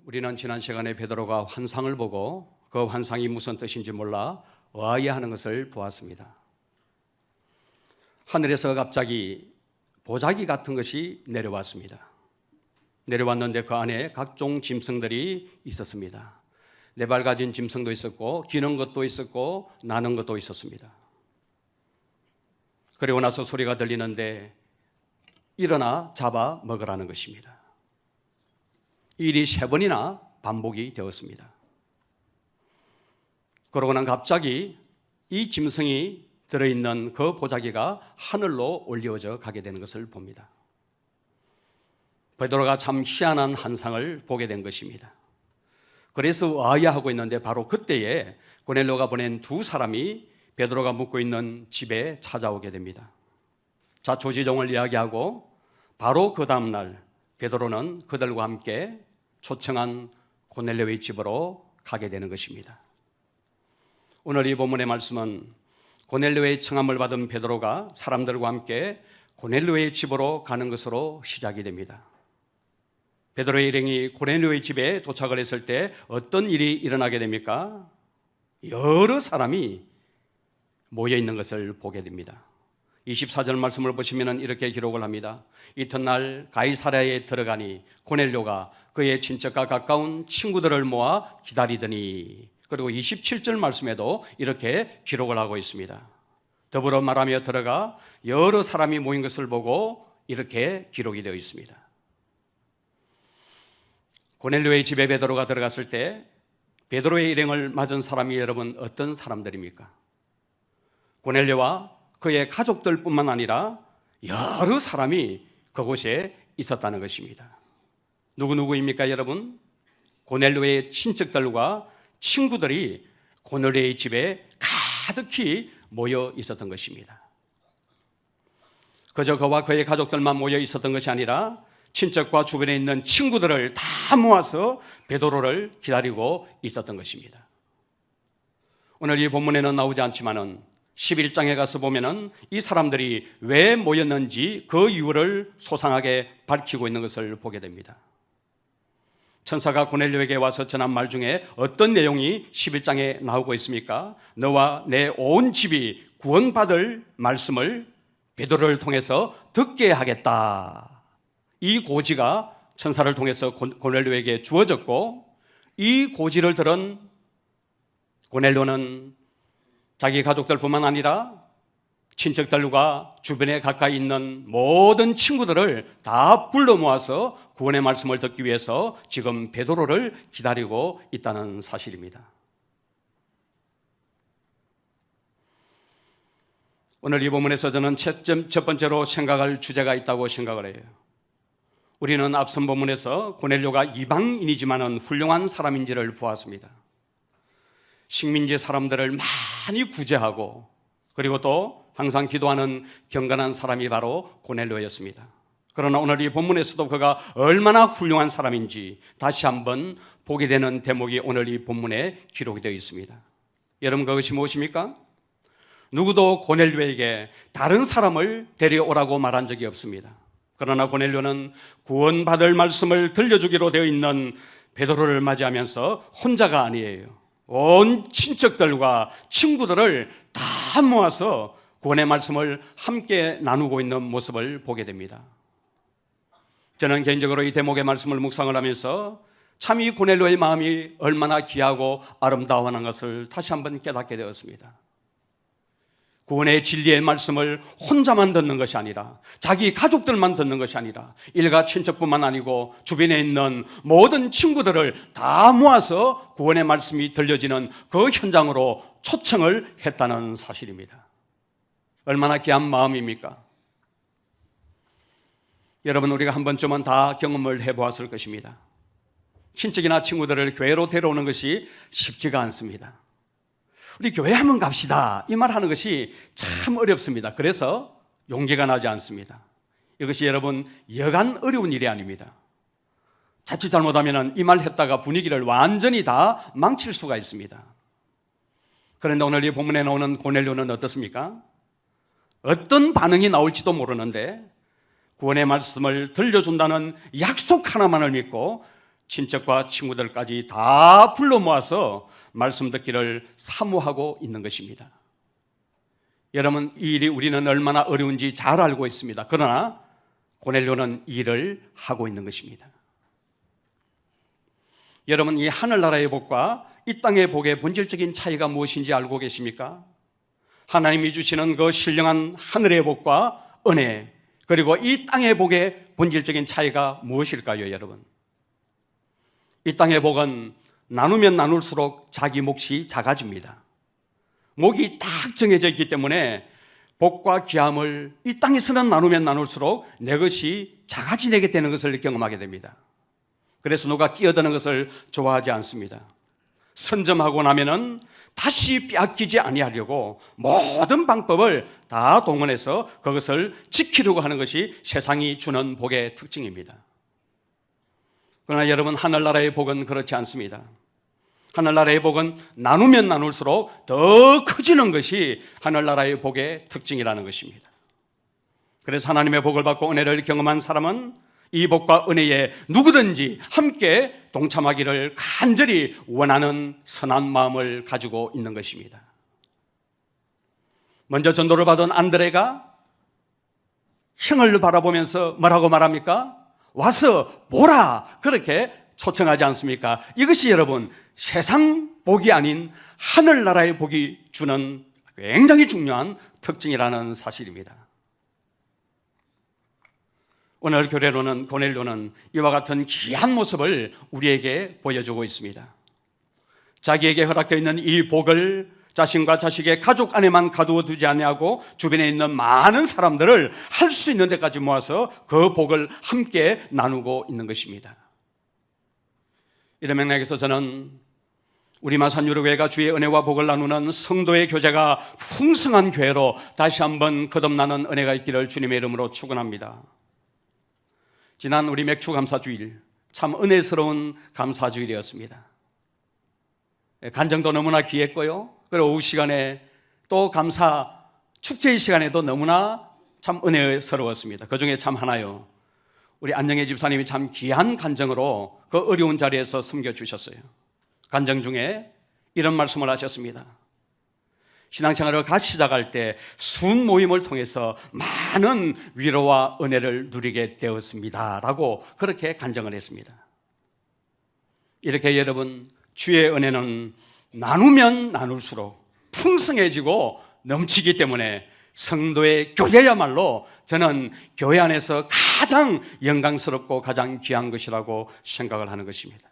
우리는 지난 시간에 베드로가 환상을 보고 그 환상이 무슨 뜻인지 몰라 의아해하는 것을 보았습니다. 하늘에서 갑자기 보자기 같은 것이 내려왔습니다. 내려왔는데 그 안에 각종 짐승들이 있었습니다. 네 발 가진 짐승도 있었고 기는 것도 있었고 나는 것도 있었습니다. 그리고 나서 소리가 들리는데 일어나 잡아 먹으라는 것입니다. 이 일이 3번이나 반복이 되었습니다. 그러고 난 갑자기 이 짐승이 들어있는 그 보자기가 하늘로 올려져 가게 되는 것을 봅니다. 베드로가 참 희한한 환상을 보게 된 것입니다. 그래서 의아해하고 있는데 바로 그때에 고넬료가 보낸 2사람이 베드로가 묵고 있는 집에 찾아오게 됩니다. 자, 조지종을 이야기하고 바로 그 다음날 베드로는 그들과 함께 초청한 고넬료의 집으로 가게 되는 것입니다. 오늘 이 본문의 말씀은 고넬료의 청함을 받은 베드로가 사람들과 함께 고넬료의 집으로 가는 것으로 시작이 됩니다. 베드로의 일행이 고넬료의 집에 도착을 했을 때 어떤 일이 일어나게 됩니까? 여러 사람이 모여 있는 것을 보게 됩니다. 24절 말씀을 보시면 이렇게 기록을 합니다. 이튿날 가이사랴에 들어가니 고넬료가 그의 친척과 가까운 친구들을 모아 기다리더니, 그리고 27절 말씀에도 이렇게 기록을 하고 있습니다. 더불어 말하며 들어가 여러 사람이 모인 것을 보고 이렇게 기록이 되어 있습니다. 고넬료의 집에 베드로가 들어갔을 때 베드로의 일행을 맞은 사람이 여러분 어떤 사람들입니까? 고넬료와 그의 가족들뿐만 아니라 여러 사람이 그곳에 있었다는 것입니다. 누구입니까 여러분? 고넬료의 친척들과 친구들이 고넬료의 집에 가득히 모여 있었던 것입니다. 그저 그와 그의 가족들만 모여 있었던 것이 아니라 친척과 주변에 있는 친구들을 다 모아서 베드로를 기다리고 있었던 것입니다. 오늘 이 본문에는 나오지 않지만은 11장에 가서 보면은 이 사람들이 왜 모였는지 그 이유를 소상하게 밝히고 있는 것을 보게 됩니다. 천사가 고넬료에게 와서 전한 말 중에 어떤 내용이 11장에 나오고 있습니까? 너와 내 온 집이 구원받을 말씀을 베드로를 통해서 듣게 하겠다. 이 고지가 천사를 통해서 고넬료에게 주어졌고, 이 고지를 들은 고넬료는 자기 가족들뿐만 아니라 친척들과 주변에 가까이 있는 모든 친구들을 다 불러 모아서 구원의 말씀을 듣기 위해서 지금 베드로를 기다리고 있다는 사실입니다. 오늘 이 본문에서 저는 첫 번째로 생각할 주제가 있다고 생각을 해요. 우리는 앞선 본문에서 고넬료가 이방인이지만은 훌륭한 사람인지를 보았습니다. 식민지 사람들을 많이 구제하고 그리고 또 항상 기도하는 경건한 사람이 바로 고넬료였습니다. 그러나 오늘 이 본문에서도 그가 얼마나 훌륭한 사람인지 다시 한번 보게 되는 대목이 오늘 이 본문에 기록이 되어 있습니다. 여러분, 그것이 무엇입니까? 누구도 고넬료에게 다른 사람을 데려오라고 말한 적이 없습니다. 그러나 고넬료는 구원받을 말씀을 들려주기로 되어 있는 베드로를 맞이하면서 혼자가 아니에요. 온 친척들과 친구들을 다 모아서 구원의 말씀을 함께 나누고 있는 모습을 보게 됩니다. 저는 개인적으로 이 대목의 말씀을 묵상을 하면서 참 이 고넬료의 마음이 얼마나 귀하고 아름다워하는 것을 다시 한번 깨닫게 되었습니다. 구원의 진리의 말씀을 혼자만 듣는 것이 아니라, 자기 가족들만 듣는 것이 아니라 일가 친척뿐만 아니고 주변에 있는 모든 친구들을 다 모아서 구원의 말씀이 들려지는 그 현장으로 초청을 했다는 사실입니다. 얼마나 귀한 마음입니까? 여러분, 우리가 한 번쯤은 다 경험을 해보았을 것입니다. 친척이나 친구들을 교회로 데려오는 것이 쉽지가 않습니다. 우리 교회 한번 갑시다, 이 말 하는 것이 참 어렵습니다. 그래서 용기가 나지 않습니다. 이것이 여러분 여간 어려운 일이 아닙니다. 자칫 잘못하면 이 말 했다가 분위기를 완전히 다 망칠 수가 있습니다. 그런데 오늘 이 본문에 나오는 고넬료는 어떻습니까? 어떤 반응이 나올지도 모르는데 구원의 말씀을 들려준다는 약속 하나만을 믿고 친척과 친구들까지 다 불러 모아서 말씀 듣기를 사모하고 있는 것입니다. 여러분, 이 일이 우리는 얼마나 어려운지 잘 알고 있습니다. 그러나 고넬료는 이 일을 하고 있는 것입니다. 여러분, 이 하늘나라의 복과 이 땅의 복의 본질적인 차이가 무엇인지 알고 계십니까? 하나님이 주시는 그 신령한 하늘의 복과 은혜, 그리고 이 땅의 복의 본질적인 차이가 무엇일까요, 여러분? 이 땅의 복은 나누면 나눌수록 자기 몫이 작아집니다. 목이 딱 정해져 있기 때문에 복과 귀함을 이 땅에서는 나누면 나눌수록 내 것이 작아지게 되는 것을 경험하게 됩니다. 그래서 누가 끼어드는 것을 좋아하지 않습니다. 선점하고 나면은 다시 빼앗기지 아니하려고 모든 방법을 다 동원해서 그것을 지키려고 하는 것이 세상이 주는 복의 특징입니다. 그러나 여러분, 하늘나라의 복은 그렇지 않습니다. 하늘나라의 복은 나누면 나눌수록 더 커지는 것이 하늘나라의 복의 특징이라는 것입니다. 그래서 하나님의 복을 받고 은혜를 경험한 사람은 이 복과 은혜에 누구든지 함께 동참하기를 간절히 원하는 선한 마음을 가지고 있는 것입니다. 먼저 전도를 받은 안드레가 형을 바라보면서 뭐라고 말합니까? 와서 보라, 그렇게 초청하지 않습니까? 이것이 여러분, 세상 복이 아닌 하늘나라의 복이 주는 굉장히 중요한 특징이라는 사실입니다. 오늘 교례로는 고넬료는 이와 같은 귀한 모습을 우리에게 보여주고 있습니다. 자기에게 허락되어 있는 이 복을 자신과 자식의 가족 안에만 가두어 두지 아니하고 주변에 있는 많은 사람들을 할 수 있는 데까지 모아서 그 복을 함께 나누고 있는 것입니다. 이런 맥락에서 저는 우리 마산유로교회가 주의 은혜와 복을 나누는 성도의 교제가 풍성한 교회로 다시 한번 거듭나는 은혜가 있기를 주님의 이름으로 축원합니다. 지난 우리 맥주 감사주일, 참 은혜스러운 감사주일이었습니다. 간정도 너무나 귀했고요, 그리고 오후 시간에 또 감사 축제의 시간에도 너무나 참 은혜스러웠습니다. 그 중에 참 하나요, 우리 안영애 집사님이 참 귀한 간정으로 그 어려운 자리에서 섬겨주셨어요. 간정 중에 이런 말씀을 하셨습니다. 신앙생활을 같이 시작할 때 순 모임을 통해서 많은 위로와 은혜를 누리게 되었습니다 라고 그렇게 간정을 했습니다. 이렇게 여러분, 주의 은혜는 나누면 나눌수록 풍성해지고 넘치기 때문에 성도의 교제야말로 저는 교회 안에서 가장 영광스럽고 가장 귀한 것이라고 생각을 하는 것입니다.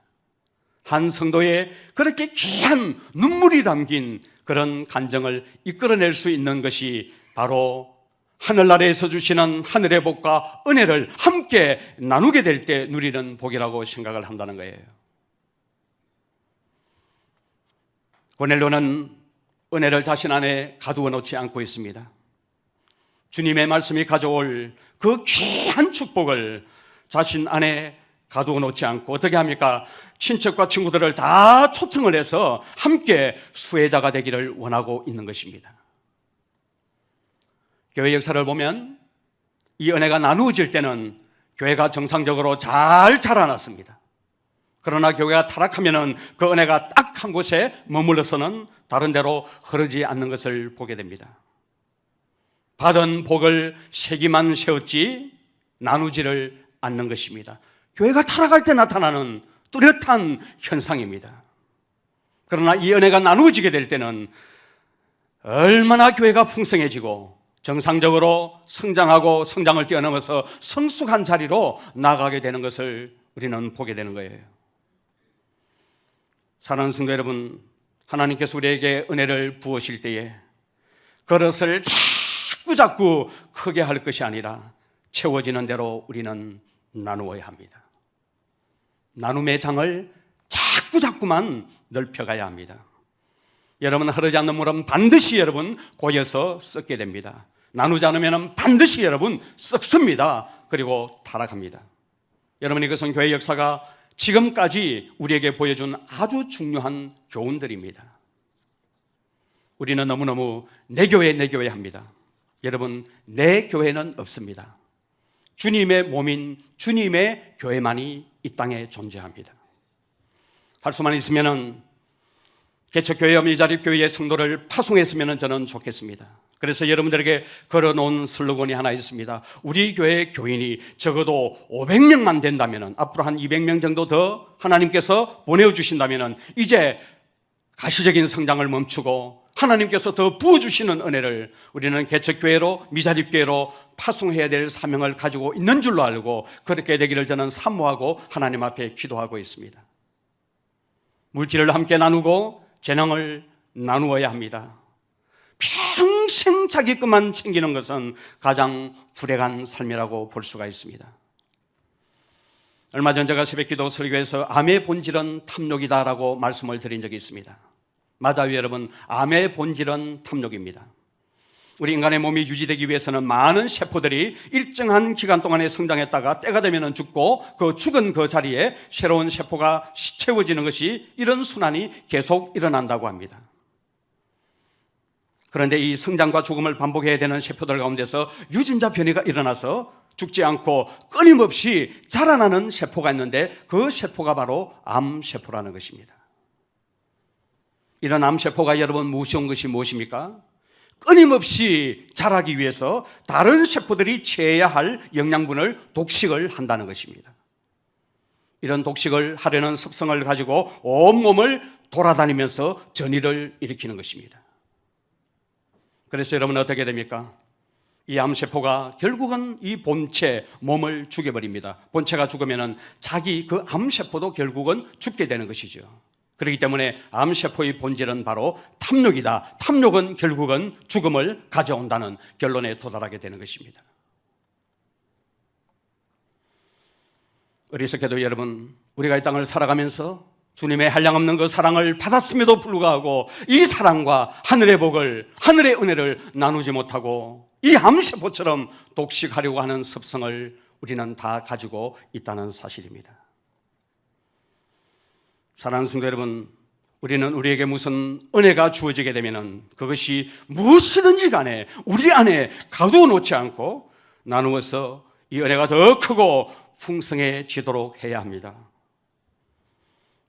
한 성도의 그렇게 귀한 눈물이 담긴 그런 간정을 이끌어낼 수 있는 것이 바로 하늘나라에서 주시는 하늘의 복과 은혜를 함께 나누게 될 때 누리는 복이라고 생각을 한다는 거예요. 고넬료는 은혜를 자신 안에 가두어 놓지 않고 있습니다. 주님의 말씀이 가져올 그 귀한 축복을 자신 안에 가두어 놓지 않고 어떻게 합니까? 친척과 친구들을 다 초청을 해서 함께 수혜자가 되기를 원하고 있는 것입니다. 교회 역사를 보면 이 은혜가 나누어질 때는 교회가 정상적으로 잘 자라났습니다. 그러나 교회가 타락하면 그 은혜가 딱 한 곳에 머물러서는 다른 데로 흐르지 않는 것을 보게 됩니다. 받은 복을 세기만 세웠지 나누지를 않는 것입니다. 교회가 타락할 때 나타나는 뚜렷한 현상입니다. 그러나 이 은혜가 나누어지게 될 때는 얼마나 교회가 풍성해지고 정상적으로 성장하고 성장을 뛰어넘어서 성숙한 자리로 나아가게 되는 것을 우리는 보게 되는 거예요. 사랑하는 성도 여러분, 하나님께서 우리에게 은혜를 부으실 때에 그릇을 자꾸 크게 할 것이 아니라 채워지는 대로 우리는 나누어야 합니다. 나눔의 장을 자꾸만 넓혀가야 합니다. 여러분, 흐르지 않는 물은 반드시 여러분 고여서 썩게 됩니다. 나누지 않으면 반드시 여러분 썩습니다. 그리고 타락합니다. 여러분, 이것은 교회 역사가 지금까지 우리에게 보여준 아주 중요한 교훈들입니다. 우리는 너무너무 내 교회 합니다. 여러분, 내 교회는 없습니다. 주님의 몸인 주님의 교회만이 이 땅에 존재합니다. 할 수만 있으면은 개척교회와 미자립교회의 성도를 파송했으면 저는 좋겠습니다. 그래서 여러분들에게 걸어놓은 슬로건이 하나 있습니다. 우리 교회 교인이 적어도 500명만 된다면, 앞으로 한 200명 정도 더 하나님께서 보내주신다면 이제 가시적인 성장을 멈추고 하나님께서 더 부어주시는 은혜를 우리는 개척교회로 미자립교회로 파송해야 될 사명을 가지고 있는 줄로 알고 그렇게 되기를 저는 사모하고 하나님 앞에 기도하고 있습니다. 물질을 함께 나누고 재능을 나누어야 합니다. 평생 자기 것만 챙기는 것은 가장 불행한 삶이라고 볼 수가 있습니다. 얼마 전 제가 새벽기도 설교에서 암의 본질은 탐욕이다라고 말씀을 드린 적이 있습니다. 맞아요, 여러분. 암의 본질은 탐욕입니다. 우리 인간의 몸이 유지되기 위해서는 많은 세포들이 일정한 기간 동안에 성장했다가 때가 되면 죽고 그 죽은 그 자리에 새로운 세포가 채워지는 것이, 이런 순환이 계속 일어난다고 합니다. 그런데 이 성장과 죽음을 반복해야 되는 세포들 가운데서 유전자 변이가 일어나서 죽지 않고 끊임없이 자라나는 세포가 있는데 그 세포가 바로 암세포라는 것입니다. 이런 암세포가 여러분 무서운 것이 무엇입니까? 끊임없이 자라기 위해서 다른 세포들이 취해야 할 영양분을 독식을 한다는 것입니다. 이런 독식을 하려는 습성을 가지고 온몸을 돌아다니면서 전이를 일으키는 것입니다. 그래서 여러분 어떻게 됩니까? 이 암세포가 결국은 이 본체, 몸을 죽여버립니다. 본체가 죽으면 자기 그 암세포도 결국은 죽게 되는 것이죠. 그렇기 때문에 암세포의 본질은 바로 탐욕이다. 탐욕은 결국은 죽음을 가져온다는 결론에 도달하게 되는 것입니다. 어리석게도 여러분, 우리가 이 땅을 살아가면서 주님의 한량없는 그 사랑을 받았음에도 불구하고 이 사랑과 하늘의 복을, 하늘의 은혜를 나누지 못하고 이 암세포처럼 독식하려고 하는 습성을 우리는 다 가지고 있다는 사실입니다. 사랑하는 성도 여러분, 우리는 우리에게 무슨 은혜가 주어지게 되면 그것이 무엇이든지 간에 우리 안에 가두어 놓지 않고 나누어서 이 은혜가 더 크고 풍성해지도록 해야 합니다.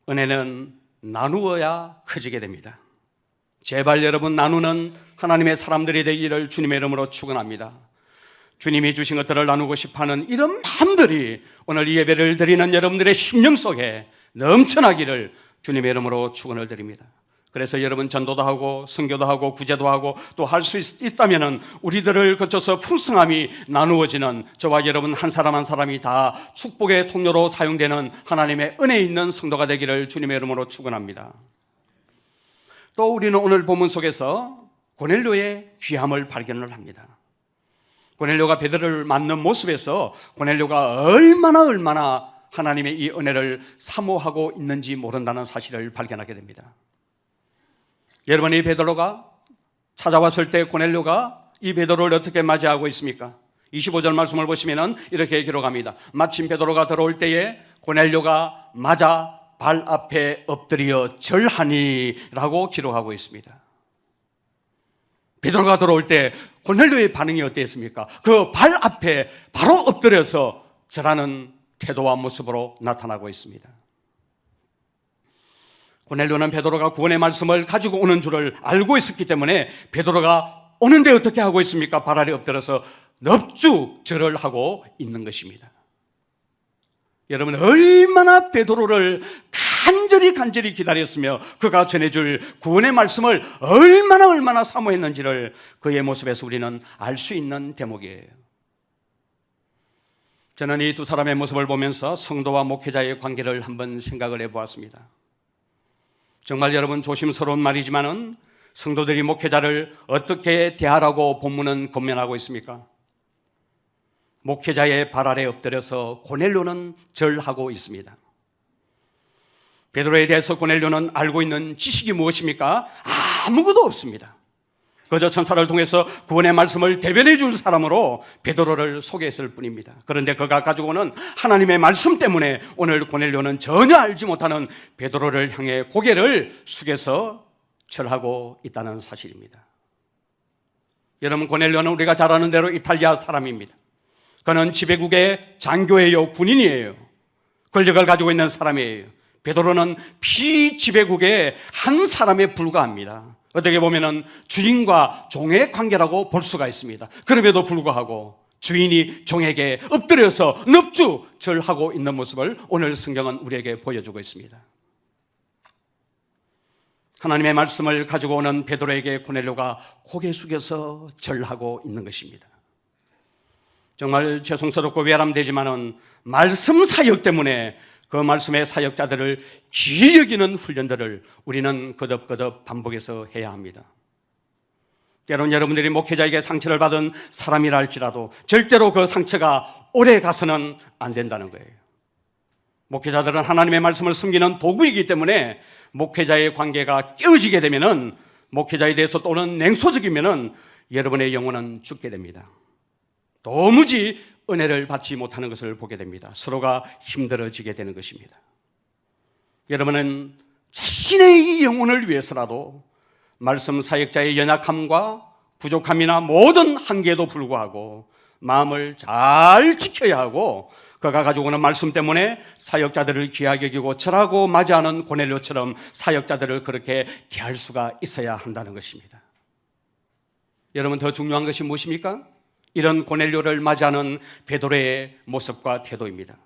은혜는 나누어야 커지게 됩니다. 제발 여러분, 나누는 하나님의 사람들이 되기를 주님의 이름으로 축원합니다. 주님이 주신 것들을 나누고 싶어하는 이런 마음들이 오늘 이 예배를 드리는 여러분들의 심령 속에 넘쳐나기를 주님의 이름으로 축원을 드립니다. 그래서 여러분, 전도도 하고 선교도 하고 구제도 하고 또 할 수 있다면 우리들을 거쳐서 풍성함이 나누어지는 저와 여러분 한 사람 한 사람이 다 축복의 통로로 사용되는 하나님의 은혜 있는 성도가 되기를 주님의 이름으로 축원합니다. 또 우리는 오늘 본문 속에서 고넬료의 귀함을 발견을 합니다. 고넬료가 베드로를 맞는 모습에서 고넬료가 얼마나 하나님의 이 은혜를 사모하고 있는지 모른다는 사실을 발견하게 됩니다. 여러분, 이 베드로가 찾아왔을 때 고넬료가 이 베드로를 어떻게 맞이하고 있습니까? 25절 말씀을 보시면 이렇게 기록합니다. 마침 베드로가 들어올 때에 고넬료가 맞아 발 앞에 엎드려 절하니 라고 기록하고 있습니다. 베드로가 들어올 때 고넬료의 반응이 어땠습니까? 그 발 앞에 바로 엎드려서 절하는 태도와 모습으로 나타나고 있습니다. 고넬료는 베드로가 구원의 말씀을 가지고 오는 줄을 알고 있었기 때문에 베드로가 오는데 어떻게 하고 있습니까? 발 아래 엎드려서 넙죽 절을 하고 있는 것입니다. 여러분, 얼마나 베드로를 간절히 기다렸으며 그가 전해줄 구원의 말씀을 얼마나 사모했는지를 그의 모습에서 우리는 알 수 있는 대목이에요. 저는 이 두 사람의 모습을 보면서 성도와 목회자의 관계를 한번 생각을 해보았습니다. 정말 여러분, 조심스러운 말이지만은 성도들이 목회자를 어떻게 대하라고 본문은 권면하고 있습니까? 목회자의 발 아래 엎드려서 고넬료는 절하고 있습니다. 베드로에 대해서 고넬료는 알고 있는 지식이 무엇입니까? 아무것도 없습니다. 그저 천사를 통해서 구원의 말씀을 대변해 줄 사람으로 베드로를 소개했을 뿐입니다. 그런데 그가 가지고 오는 하나님의 말씀 때문에 오늘 고넬료는 전혀 알지 못하는 베드로를 향해 고개를 숙여서 절하고 있다는 사실입니다. 여러분, 고넬료는 우리가 잘 아는 대로 이탈리아 사람입니다. 그는 지배국의 장교예요, 군인이에요. 권력을 가지고 있는 사람이에요. 베드로는 피지배국의 한 사람에 불과합니다. 어떻게 보면 주인과 종의 관계라고 볼 수가 있습니다. 그럼에도 불구하고 주인이 종에게 엎드려서 넙주절하고 있는 모습을 오늘 성경은 우리에게 보여주고 있습니다. 하나님의 말씀을 가지고 오는 베드로에게 고넬료가 고개 숙여서 절하고 있는 것입니다. 정말 죄송스럽고 외람되지만은 말씀 사역 때문에 그 말씀의 사역자들을 귀히 여기는 훈련들을 우리는 거듭거듭 반복해서 해야 합니다. 때론 여러분들이 목회자에게 상처를 받은 사람이라 할지라도 절대로 그 상처가 오래 가서는 안 된다는 거예요. 목회자들은 하나님의 말씀을 숨기는 도구이기 때문에 목회자의 관계가 깨어지게 되면은, 목회자에 대해서 또는 냉소적이면은 여러분의 영혼은 죽게 됩니다. 도무지 은혜를 받지 못하는 것을 보게 됩니다. 서로가 힘들어지게 되는 것입니다. 여러분은 자신의 영혼을 위해서라도 말씀 사역자의 연약함과 부족함이나 모든 한계에도 불구하고 마음을 잘 지켜야 하고, 그가 가지고 오는 말씀 때문에 사역자들을 귀하게 여기고 절하고 맞이하는 고넬료처럼 사역자들을 그렇게 대할 수가 있어야 한다는 것입니다. 여러분, 더 중요한 것이 무엇입니까? 이런 고넬료를 맞이하는 베드로의 모습과 태도입니다.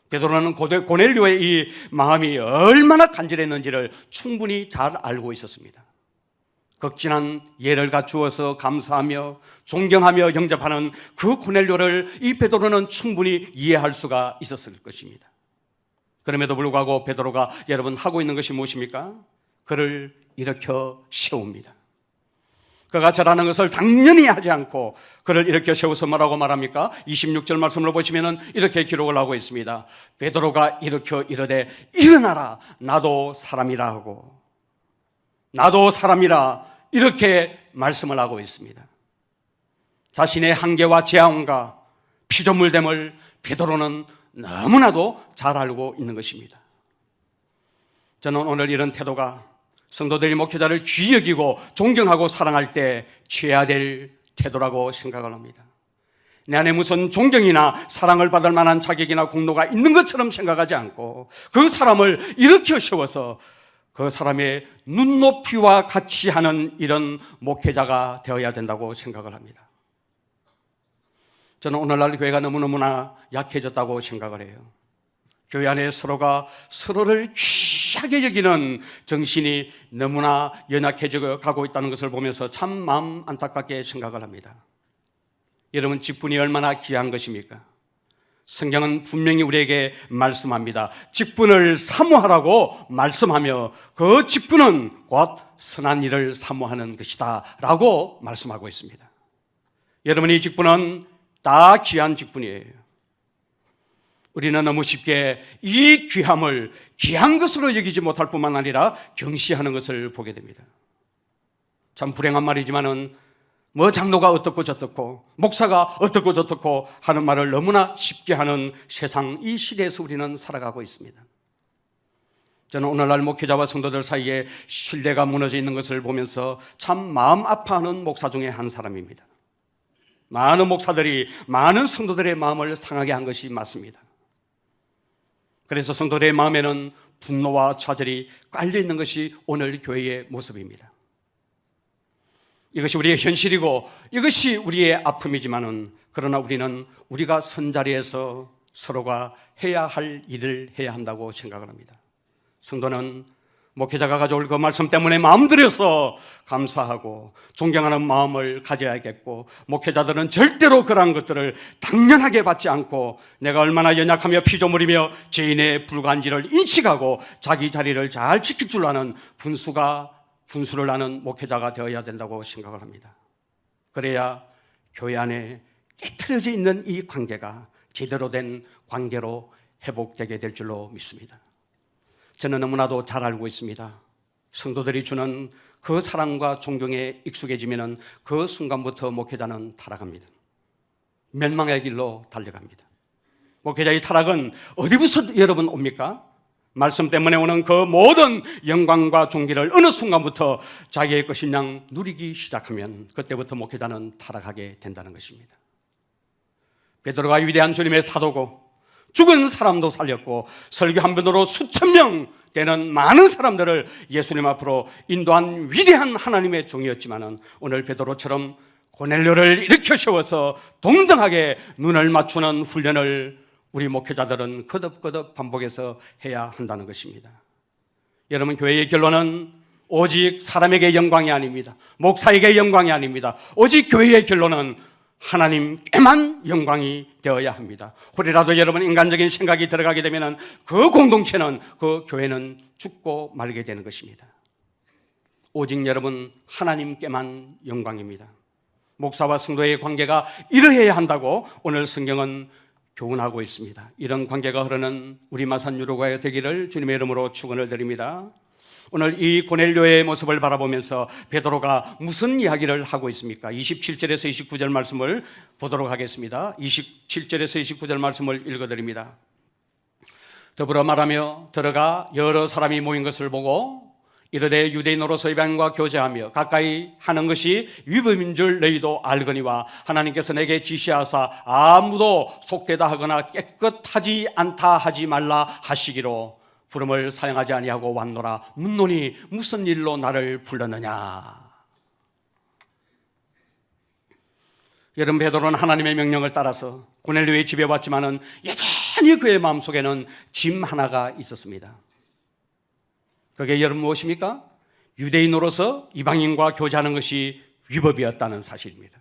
베드로는 고넬료의 이 마음이 얼마나 간절했는지를 충분히 잘 알고 있었습니다. 극진한 예를 갖추어서 감사하며 존경하며 영접하는 그 고넬료를 이 베드로는 충분히 이해할 수가 있었을 것입니다. 그럼에도 불구하고 베드로가 여러분 하고 있는 것이 무엇입니까? 그를 일으켜 세웁니다. 그가 절하는 것을 당연히 하지 않고 그를 일으켜 세워서 뭐라고 말합니까? 26절 말씀을 보시면 이렇게 기록을 하고 있습니다. 베드로가 일으켜 이르되 일어나라, 나도 사람이라 하고, 나도 사람이라 이렇게 말씀을 하고 있습니다. 자신의 한계와 재앙과 피조물됨을 베드로는 너무나도 잘 알고 있는 것입니다. 저는 오늘 이런 태도가 성도들이 목회자를 귀히 여기고 존경하고 사랑할 때 취해야 될 태도라고 생각을 합니다. 내 안에 무슨 존경이나 사랑을 받을 만한 자격이나 공로가 있는 것처럼 생각하지 않고 그 사람을 일으켜 세워서 그 사람의 눈높이와 같이 하는 이런 목회자가 되어야 된다고 생각을 합니다. 저는 오늘날 교회가 너무너무나 약해졌다고 생각을 해요. 교회 안에 서로가 서로를 귀하게 여기는 정신이 너무나 연약해져 가고 있다는 것을 보면서 참 마음 안타깝게 생각을 합니다. 여러분, 직분이 얼마나 귀한 것입니까? 성경은 분명히 우리에게 말씀합니다. 직분을 사모하라고 말씀하며 그 직분은 곧 선한 일을 사모하는 것이다 라고 말씀하고 있습니다. 여러분의 직분은 다 귀한 직분이에요. 우리는 너무 쉽게 이 귀함을 귀한 것으로 여기지 못할 뿐만 아니라 경시하는 것을 보게 됩니다. 참 불행한 말이지만은 뭐 장로가 어떻고 저떻고 목사가 어떻고 저떻고 하는 말을 너무나 쉽게 하는 세상, 이 시대에서 우리는 살아가고 있습니다. 저는 오늘날 목회자와 성도들 사이에 신뢰가 무너져 있는 것을 보면서 참 마음 아파하는 목사 중에 한 사람입니다. 많은 목사들이 많은 성도들의 마음을 상하게 한 것이 맞습니다. 그래서 성도들의 마음에는 분노와 좌절이 깔려 있는 것이 오늘 교회의 모습입니다. 이것이 우리의 현실이고 이것이 우리의 아픔이지만은, 그러나 우리는 우리가 선자리에서 서로가 해야 할 일을 해야 한다고 생각을 합니다. 성도는 목회자가 가져올 그 말씀 때문에 마음 들여서 감사하고 존경하는 마음을 가져야겠고, 목회자들은 절대로 그러한 것들을 당연하게 받지 않고 내가 얼마나 연약하며 피조물이며 죄인에 불과한지를 인식하고 자기 자리를 잘 지킬 줄 아는 분수를 아는 목회자가 되어야 된다고 생각을 합니다. 그래야 교회 안에 깨트려져 있는 이 관계가 제대로 된 관계로 회복되게 될 줄로 믿습니다. 저는 너무나도 잘 알고 있습니다. 성도들이 주는 그 사랑과 존경에 익숙해지면 그 순간부터 목회자는 타락합니다. 멸망의 길로 달려갑니다. 목회자의 타락은 어디부터 여러분 옵니까? 말씀 때문에 오는 그 모든 영광과 존귀를 어느 순간부터 자기의 것인 양 누리기 시작하면 그때부터 목회자는 타락하게 된다는 것입니다. 베드로가 위대한 주님의 사도고 죽은 사람도 살렸고 설교 한 번으로 수천 명 되는 많은 사람들을 예수님 앞으로 인도한 위대한 하나님의 종이었지만은 오늘 베드로처럼 고넬료를 일으켜 세워서 동등하게 눈을 맞추는 훈련을 우리 목회자들은 거듭거듭 반복해서 해야 한다는 것입니다. 여러분, 교회의 결론은 오직 사람에게 영광이 아닙니다. 목사에게 영광이 아닙니다. 오직 교회의 결론은 하나님께만 영광이 되어야 합니다. 혹이라도 여러분 인간적인 생각이 들어가게 되면 그 공동체는, 그 교회는 죽고 말게 되는 것입니다. 오직 여러분 하나님께만 영광입니다. 목사와 성도의 관계가 이러해야 한다고 오늘 성경은 교훈하고 있습니다. 이런 관계가 흐르는 우리 마산 유로가 되기를 주님의 이름으로 축원을 드립니다. 오늘 이 고넬료의 모습을 바라보면서 베드로가 무슨 이야기를 하고 있습니까? 27절에서 29절 말씀을 보도록 하겠습니다. 27절에서 29절 말씀을 읽어드립니다. 더불어 말하며 들어가 여러 사람이 모인 것을 보고 이르되 유대인으로서 이방인과 교제하며 가까이 하는 것이 위법인 줄 너희도 알거니와 하나님께서 내게 지시하사 아무도 속되다 하거나 깨끗하지 않다 하지 말라 하시기로 부름을 사용하지 아니하고 왔노라. 묻노니 무슨 일로 나를 불렀느냐. 여러분, 베드로는 하나님의 명령을 따라서 고넬료의 집에 왔지만은 여전히 그의 마음속에는 짐 하나가 있었습니다. 그게 여러분 무엇입니까? 유대인으로서 이방인과 교제하는 것이 위법이었다는 사실입니다.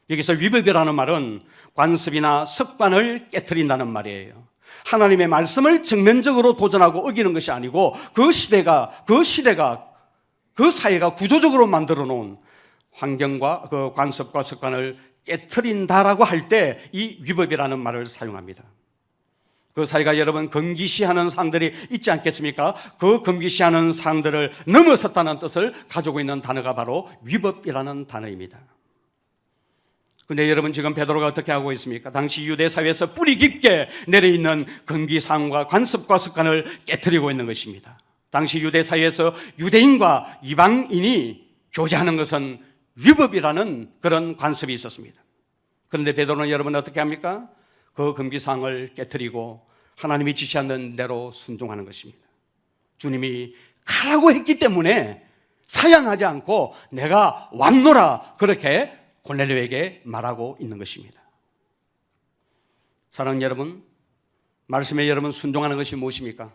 여기서 위법이라는 말은 관습이나 습관을 깨트린다는 말이에요. 하나님의 말씀을 정면적으로 도전하고 어기는 것이 아니고 그 사회가 구조적으로 만들어 놓은 환경과 그 관습과 습관을 깨트린다라고 할 때 이 위법이라는 말을 사용합니다. 그 사회가 여러분 금기시하는 사람들이 있지 않겠습니까? 그 금기시하는 사람들을 넘어섰다는 뜻을 가지고 있는 단어가 바로 위법이라는 단어입니다. 근데 여러분, 지금 베드로가 어떻게 하고 있습니까? 당시 유대 사회에서 뿌리 깊게 내려있는 금기사항과 관습과 습관을 깨트리고 있는 것입니다. 당시 유대 사회에서 유대인과 이방인이 교제하는 것은 위법이라는 그런 관습이 있었습니다. 그런데 베드로는 여러분 어떻게 합니까? 그 금기사항을 깨트리고 하나님이 지시하는 대로 순종하는 것입니다. 주님이 가라고 했기 때문에 사양하지 않고 내가 왔노라 그렇게 고넬료에게 말하고 있는 것입니다. 사랑하는 여러분, 말씀에 여러분 순종하는 것이 무엇입니까?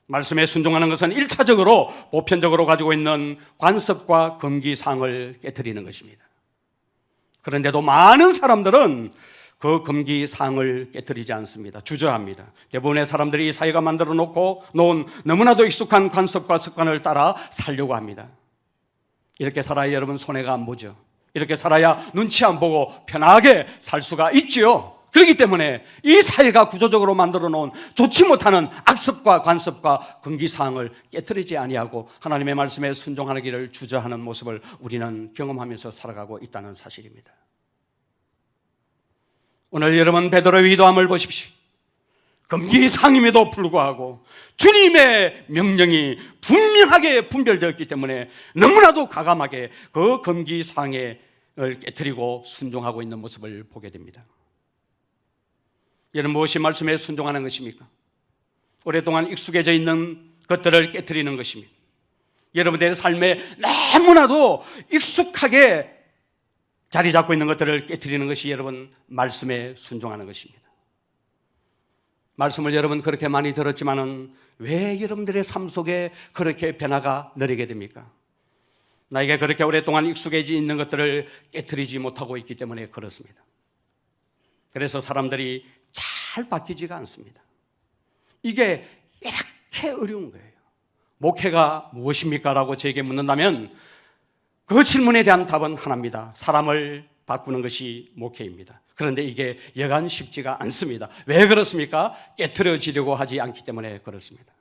말씀에 순종하는 것은 1차적으로 보편적으로 가지고 있는 관습과 금기사항을 깨트리는 것입니다. 그런데도 많은 사람들은 그 금기사항을 깨트리지 않습니다. 주저합니다. 대부분의 사람들이 이 사회가 만들어 놓은 너무나도 익숙한 관습과 습관을 따라 살려고 합니다. 이렇게 살아야 여러분 손해가 안 보죠. 이렇게 살아야 눈치 안 보고 편하게 살 수가 있지요. 그렇기 때문에 이 사회가 구조적으로 만들어 놓은 좋지 못하는 악습과 관습과 금기사항을 깨트리지 아니하고 하나님의 말씀에 순종하는 길을 주저하는 모습을 우리는 경험하면서 살아가고 있다는 사실입니다. 오늘 여러분 베드로의 위도함을 보십시오. 금기사항임에도 불구하고 주님의 명령이 분명하게 분별되었기 때문에 너무나도 과감하게 그 금기사항을 깨트리고 순종하고 있는 모습을 보게 됩니다. 여러분, 무엇이 말씀에 순종하는 것입니까? 오랫동안 익숙해져 있는 것들을 깨트리는 것입니다. 여러분들의 삶에 너무나도 익숙하게 자리 잡고 있는 것들을 깨트리는 것이 여러분 말씀에 순종하는 것입니다. 말씀을 여러분 그렇게 많이 들었지만은 왜 여러분들의 삶 속에 그렇게 변화가 느리게 됩니까? 나에게 그렇게 오랫동안 익숙해져 있는 것들을 깨트리지 못하고 있기 때문에 그렇습니다. 그래서 사람들이 잘 바뀌지가 않습니다. 이게 이렇게 어려운 거예요. 목회가 무엇입니까? 라고 저에게 묻는다면 그 질문에 대한 답은 하나입니다. 사람을 바꾸는 것이 목회입니다. 그런데 이게 여간 쉽지가 않습니다. 왜 그렇습니까? 깨트려지려고 하지 않기 때문에 그렇습니다.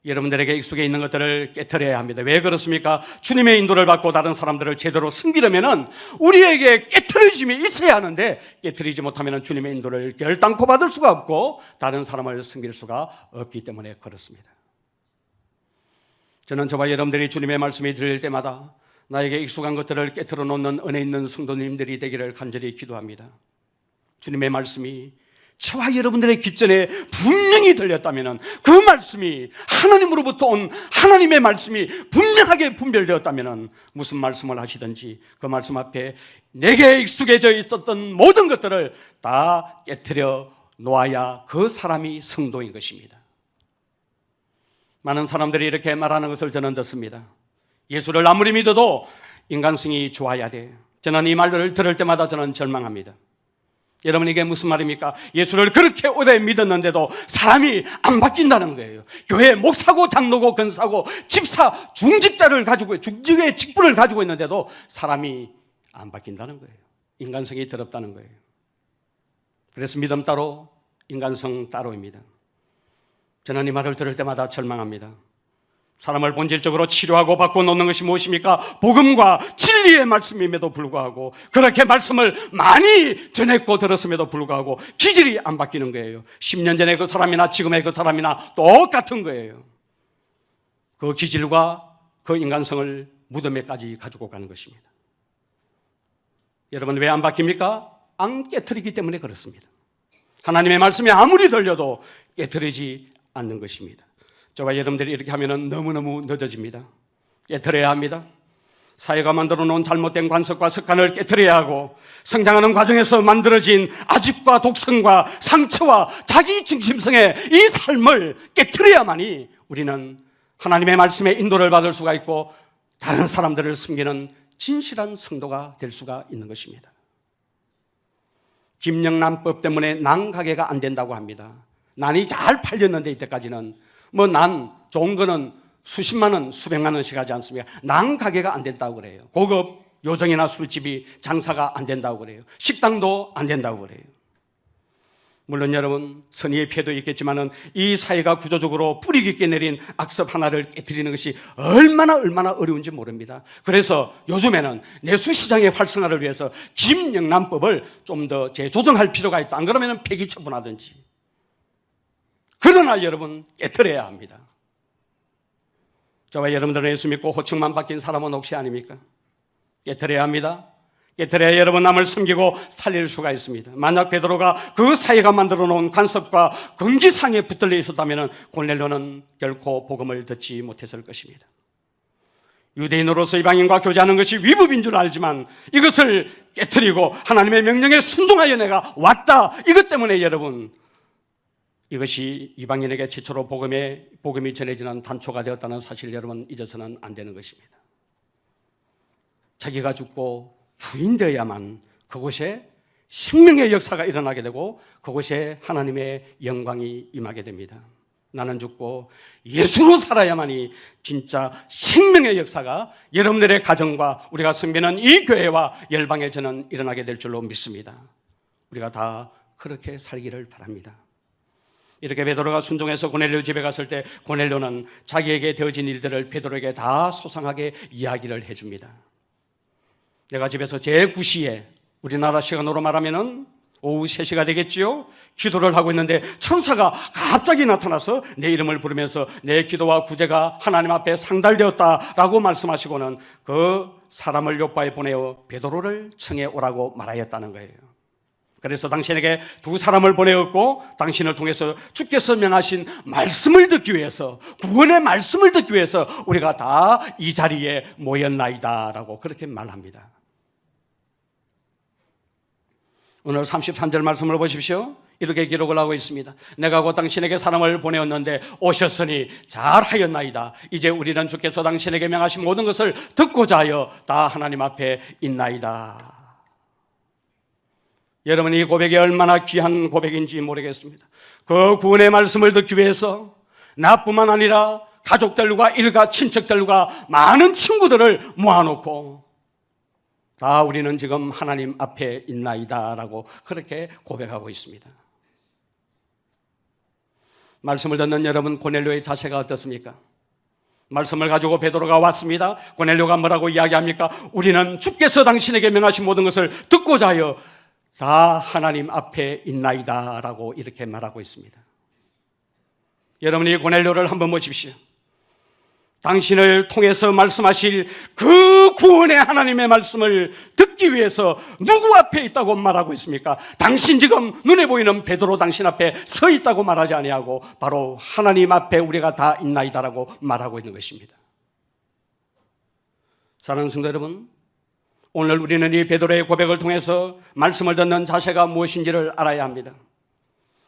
여러분들에게 익숙해 있는 것들을 깨트려야 합니다. 왜 그렇습니까? 주님의 인도를 받고 다른 사람들을 제대로 섬기려면 우리에게 깨트려짐이 있어야 하는데 깨트리지 못하면 주님의 인도를 결단코 받을 수가 없고 다른 사람을 섬길 수가 없기 때문에 그렇습니다. 저는 저와 여러분들이 주님의 말씀이 들릴 때마다 나에게 익숙한 것들을 깨트려 놓는 은혜 있는 성도님들이 되기를 간절히 기도합니다. 주님의 말씀이 저와 여러분들의 귓전에 분명히 들렸다면, 그 말씀이 하나님으로부터 온 하나님의 말씀이 분명하게 분별되었다면, 무슨 말씀을 하시든지 그 말씀 앞에 내게 익숙해져 있었던 모든 것들을 다 깨트려 놓아야 그 사람이 성도인 것입니다. 많은 사람들이 이렇게 말하는 것을 저는 듣습니다. 예수를 아무리 믿어도 인간성이 좋아야 돼. 저는 이 말들을 들을 때마다 저는 절망합니다. 여러분, 이게 무슨 말입니까? 예수를 그렇게 오래 믿었는데도 사람이 안 바뀐다는 거예요. 교회 목사고 장로고 권사고 집사 중직자를 가지고, 중직의 직분을 가지고 있는데도 사람이 안 바뀐다는 거예요. 인간성이 더럽다는 거예요. 그래서 믿음 따로, 인간성 따로입니다. 저는 이 말을 들을 때마다 절망합니다. 사람을 본질적으로 치료하고 바꿔놓는 것이 무엇입니까? 복음과 진리의 말씀임에도 불구하고, 그렇게 말씀을 많이 전했고 들었음에도 불구하고 기질이 안 바뀌는 거예요. 10년 전에 그 사람이나 지금의 그 사람이나 똑같은 거예요. 그 기질과 그 인간성을 무덤에까지 가지고 가는 것입니다. 여러분, 왜 안 바뀝니까? 안 깨트리기 때문에 그렇습니다. 하나님의 말씀이 아무리 들려도 깨트리지 않는 것입니다. 저와 여러분들이 이렇게 하면 너무너무 늦어집니다. 깨트려야 합니다. 사회가 만들어 놓은 잘못된 관습과 습관을 깨트려야 하고, 성장하는 과정에서 만들어진 아집과 독성과 상처와 자기 중심성의 이 삶을 깨트려야만이 우리는 하나님의 말씀의 인도를 받을 수가 있고 다른 사람들을 섬기는 진실한 성도가 될 수가 있는 것입니다. 김영란법 때문에 난 가게가 안 된다고 합니다. 난이 잘 팔렸는데, 이때까지는 난 좋은 거는 수십만 원, 수백만 원씩 하지 않습니까? 난 가게가 안 된다고 그래요. 고급 요정이나 술집이 장사가 안 된다고 그래요. 식당도 안 된다고 그래요. 물론 여러분, 선의의 피해도 있겠지만은 이 사회가 구조적으로 뿌리 깊게 내린 악습 하나를 깨트리는 것이 얼마나 어려운지 모릅니다. 그래서 요즘에는 내수시장의 활성화를 위해서 김영란법을 좀 더 재조정할 필요가 있다. 안 그러면 폐기 처분하든지. 그러나 여러분, 깨트려야 합니다. 저와 여러분들은 예수 믿고 호칭만 바뀐 사람은 혹시 아닙니까? 깨트려야 합니다. 깨트려야 여러분 남을 섬기고 살릴 수가 있습니다. 만약 베드로가 그 사회가 만들어 놓은 관습과 금기상에 붙들려 있었다면 고넬료는 결코 복음을 듣지 못했을 것입니다. 유대인으로서 이방인과 교제하는 것이 위법인 줄 알지만 이것을 깨트리고 하나님의 명령에 순종하여 내가 왔다. 이것 때문에 여러분, 이것이 이방인에게 최초로 복음이 전해지는 단초가 되었다는 사실 여러분 잊어서는 안 되는 것입니다. 자기가 죽고 부인되어야만 그곳에 생명의 역사가 일어나게 되고 그곳에 하나님의 영광이 임하게 됩니다. 나는 죽고 예수로 살아야만이 진짜 생명의 역사가 여러분들의 가정과 우리가 섬기는 이 교회와 열방에 저는 일어나게 될 줄로 믿습니다. 우리가 다 그렇게 살기를 바랍니다. 이렇게 베드로가 순종해서 고넬료 집에 갔을 때 고넬료는 자기에게 되어진 일들을 베드로에게 다 소상하게 이야기를 해줍니다. 내가 집에서 제9시에 우리나라 시간으로 말하면 오후 3시가 되겠지요. 기도를 하고 있는데 천사가 갑자기 나타나서 내 이름을 부르면서 내 기도와 구제가 하나님 앞에 상달되었다라고 말씀하시고는 그 사람을 요바에 보내어 베드로를 청해 오라고 말하였다는 거예요. 그래서 당신에게 2 사람을 보내었고 당신을 통해서 주께서 명하신 말씀을 듣기 위해서, 구원의 말씀을 듣기 위해서 우리가 다 이 자리에 모였나이다 라고 그렇게 말합니다. 오늘 33절 말씀을 보십시오. 이렇게 기록을 하고 있습니다. 내가 곧 당신에게 사람을 보내었는데 오셨으니 잘하였나이다. 이제 우리는 주께서 당신에게 명하신 모든 것을 듣고자 하여 다 하나님 앞에 있나이다. 여러분, 이 고백이 얼마나 귀한 고백인지 모르겠습니다. 그 구원의 말씀을 듣기 위해서 나뿐만 아니라 가족들과 일가 친척들과 많은 친구들을 모아놓고 다 우리는 지금 하나님 앞에 있나이다 라고 그렇게 고백하고 있습니다. 말씀을 듣는 여러분, 고넬료의 자세가 어떻습니까? 말씀을 가지고 베드로가 왔습니다. 고넬료가 뭐라고 이야기합니까? 우리는 주께서 당신에게 명하신 모든 것을 듣고자 하여 다 하나님 앞에 있나이다 라고 이렇게 말하고 있습니다. 여러분이 고넬료를 한번 보십시오. 당신을 통해서 말씀하실 그 구원의 하나님의 말씀을 듣기 위해서 누구 앞에 있다고 말하고 있습니까? 당신 지금 눈에 보이는 베드로 당신 앞에 서 있다고 말하지 아니하고 바로 하나님 앞에 우리가 다 있나이다라고 말하고 있는 것입니다. 사랑하는 성도 여러분, 오늘 우리는 이 베드로의 고백을 통해서 말씀을 듣는 자세가 무엇인지를 알아야 합니다.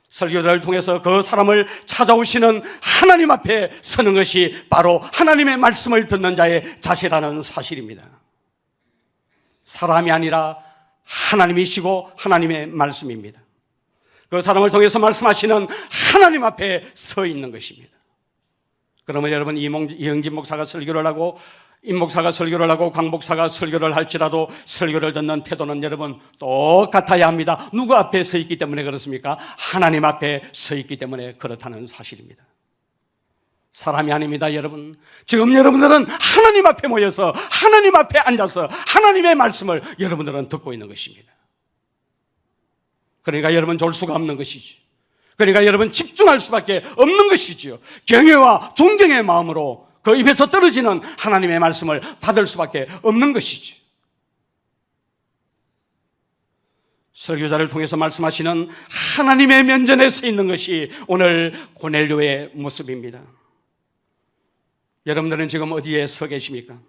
설교자를 통해서 그 사람을 찾아오시는 하나님 앞에 서는 것이 바로 하나님의 말씀을 듣는 자의 자세라는 사실입니다. 사람이 아니라 하나님이시고 하나님의 말씀입니다. 그 사람을 통해서 말씀하시는 하나님 앞에 서 있는 것입니다. 그러면 여러분, 이영진 목사가 설교를 하고 임 목사가 설교를 하고 광 목사가 설교를 할지라도 설교를 듣는 태도는 여러분 똑같아야 합니다. 누구 앞에 서 있기 때문에 그렇습니까? 하나님 앞에 서 있기 때문에 그렇다는 사실입니다. 사람이 아닙니다. 여러분, 지금 여러분들은 하나님 앞에 모여서 하나님 앞에 앉아서 하나님의 말씀을 여러분들은 듣고 있는 것입니다. 그러니까 여러분 졸 수가 없는 것이죠. 그러니까 여러분 집중할 수밖에 없는 것이지요. 경외와 존경의 마음으로 그 입에서 떨어지는 하나님의 말씀을 받을 수밖에 없는 것이죠. 설교자를 통해서 말씀하시는 하나님의 면전에 서 있는 것이 오늘 고넬료의 모습입니다. 여러분들은 지금 어디에 서 계십니까?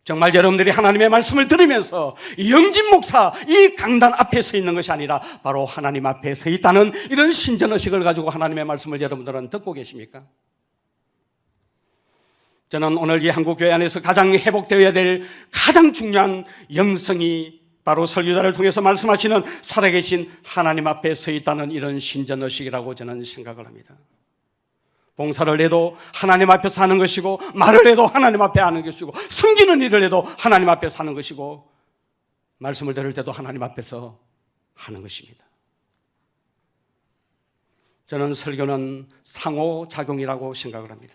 정말 여러분들이 하나님의 말씀을 들으면서 영진 목사 이 강단 앞에 서 있는 것이 아니라 바로 하나님 앞에 서 있다는 이런 신전의식을 가지고 하나님의 말씀을 여러분들은 듣고 계십니까? 저는 오늘 이 한국교회 안에서 가장 회복되어야 될 가장 중요한 영성이 바로 설교자를 통해서 말씀하시는 살아계신 하나님 앞에 서 있다는 이런 신전의식이라고 저는 생각을 합니다. 봉사를 해도 하나님 앞에서 하는 것이고, 말을 해도 하나님 앞에 하는 것이고, 섬기는 일을 해도 하나님 앞에서 하는 것이고, 말씀을 들을 때도 하나님 앞에서 하는 것입니다. 저는 설교는 상호작용이라고 생각을 합니다.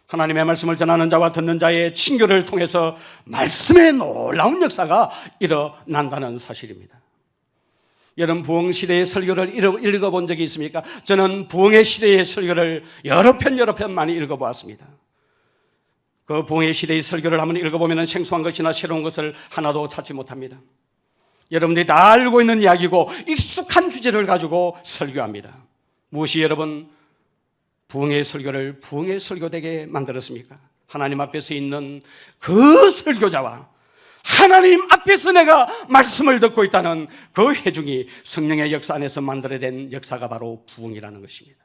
하나님의 말씀을 전하는 자와 듣는 자의 친교를 통해서 말씀의 놀라운 역사가 일어난다는 사실입니다. 여러분, 부흥시대의 설교를 읽어본 적이 있습니까? 저는 부흥의 시대의 설교를 여러 편 많이 읽어보았습니다. 그 부흥의 시대의 설교를 한번 읽어보면 생소한 것이나 새로운 것을 하나도 찾지 못합니다. 여러분들이 다 알고 있는 이야기고 익숙한 주제를 가지고 설교합니다. 무엇이 여러분 부흥의 설교를 부흥의 설교되게 만들었습니까? 하나님 앞에서 있는 그 설교자와 하나님 앞에서 내가 말씀을 듣고 있다는 그 회중이 성령의 역사 안에서 만들어낸 역사가 바로 부흥이라는 것입니다.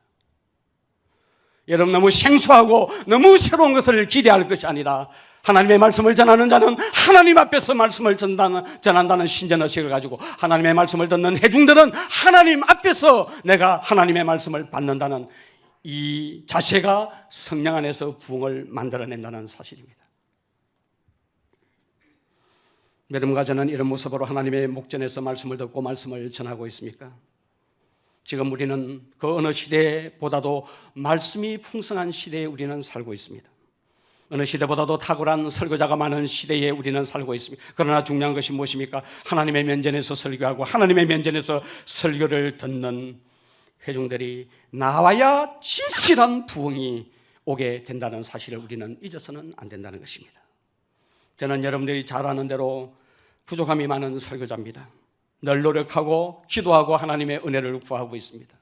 여러분, 너무 생소하고 너무 새로운 것을 기대할 것이 아니라 하나님의 말씀을 전하는 자는 하나님 앞에서 말씀을 전한다는 신전의식을 가지고 하나님의 말씀을 듣는 회중들은 하나님 앞에서 내가 하나님의 말씀을 받는다는 이 자체가 성령 안에서 부흥을 만들어낸다는 사실입니다. 여러분과 저는 이런 모습으로 하나님의 목전에서 말씀을 듣고 말씀을 전하고 있습니까? 지금 우리는 그 어느 시대보다도 말씀이 풍성한 시대에 우리는 살고 있습니다. 어느 시대보다도 탁월한 설교자가 많은 시대에 우리는 살고 있습니다. 그러나 중요한 것이 무엇입니까? 하나님의 면전에서 설교하고 하나님의 면전에서 설교를 듣는 회중들이 나와야 진실한 부흥이 오게 된다는 사실을 우리는 잊어서는 안 된다는 것입니다. 저는 여러분들이 잘 아는 대로 부족함이 많은 설교자입니다. 늘 노력하고 기도하고 하나님의 은혜를 구하고 있습니다.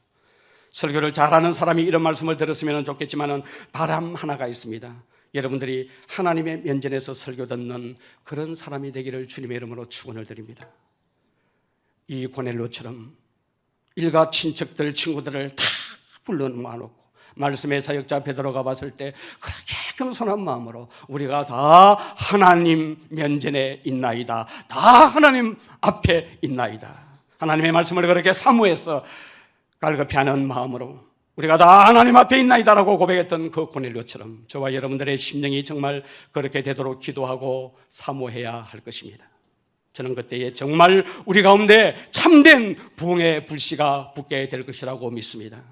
설교를 잘하는 사람이 이런 말씀을 들었으면 좋겠지만 바람 하나가 있습니다. 여러분들이 하나님의 면전에서 설교 듣는 그런 사람이 되기를 주님의 이름으로 축원을 드립니다. 이 고넬료처럼 일가 친척들 친구들을 다 불러 모아놓고 말씀의 사역자 베드로가 봤을 때 그렇게 겸손한 마음으로 우리가 다 하나님 면전에 있나이다, 다 하나님 앞에 있나이다, 하나님의 말씀을 그렇게 사모해서 갈급해하는 마음으로 우리가 다 하나님 앞에 있나이다라고 고백했던 그 고넬료처럼 저와 여러분들의 심령이 정말 그렇게 되도록 기도하고 사모해야 할 것입니다. 저는 그때에 정말 우리 가운데 참된 부흥의 불씨가 붙게 될 것이라고 믿습니다.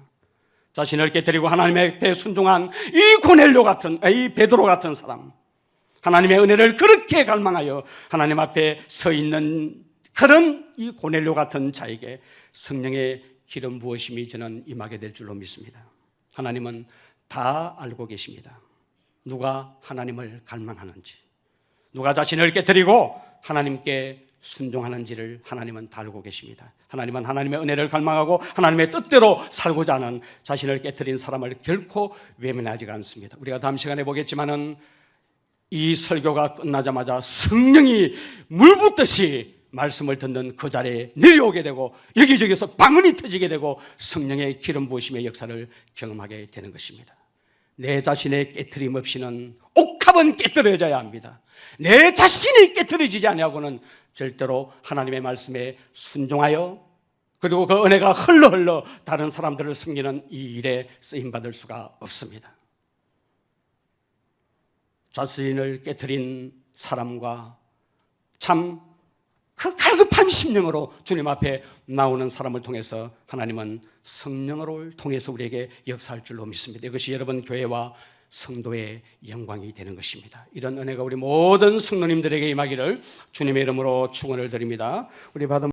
자신을 깨뜨리고 하나님의 앞에 순종한 이 고넬료 같은, 이 베드로 같은 사람, 하나님의 은혜를 그렇게 갈망하여 하나님 앞에 서 있는 그런 이 고넬료 같은 자에게 성령의 기름 부으심이 저는 임하게 될 줄로 믿습니다. 하나님은 다 알고 계십니다. 누가 하나님을 갈망하는지, 누가 자신을 깨뜨리고 하나님께 순종하는지를 하나님은 다 알고 계십니다. 하나님은 하나님의 은혜를 갈망하고 하나님의 뜻대로 살고자 하는 자신을 깨뜨린 사람을 결코 외면하지가 않습니다. 우리가 다음 시간에 보겠지만은 이 설교가 끝나자마자 성령이 물 붓듯이 말씀을 듣는 그 자리에 내려오게 되고 여기저기서 방언이 터지게 되고 성령의 기름 부으심의 역사를 경험하게 되는 것입니다. 내 자신의 깨트림 없이는 옥합은 깨뜨려져야 합니다. 내 자신이 깨뜨려지지 아니하고는 절대로 하나님의 말씀에 순종하여 그리고 그 은혜가 흘러 다른 사람들을 섬기는 이 일에 쓰임받을 수가 없습니다. 자신을 깨뜨린 사람과 참 그 갈급한 심령으로 주님 앞에 나오는 사람을 통해서 하나님은 성령을 통해서 우리에게 역사할 줄로 믿습니다. 이것이 여러분 교회와 성도의 영광이 되는 것입니다. 이런 은혜가 우리 모든 성도님들에게 임하기를 주님의 이름으로 축원을 드립니다. 우리 받은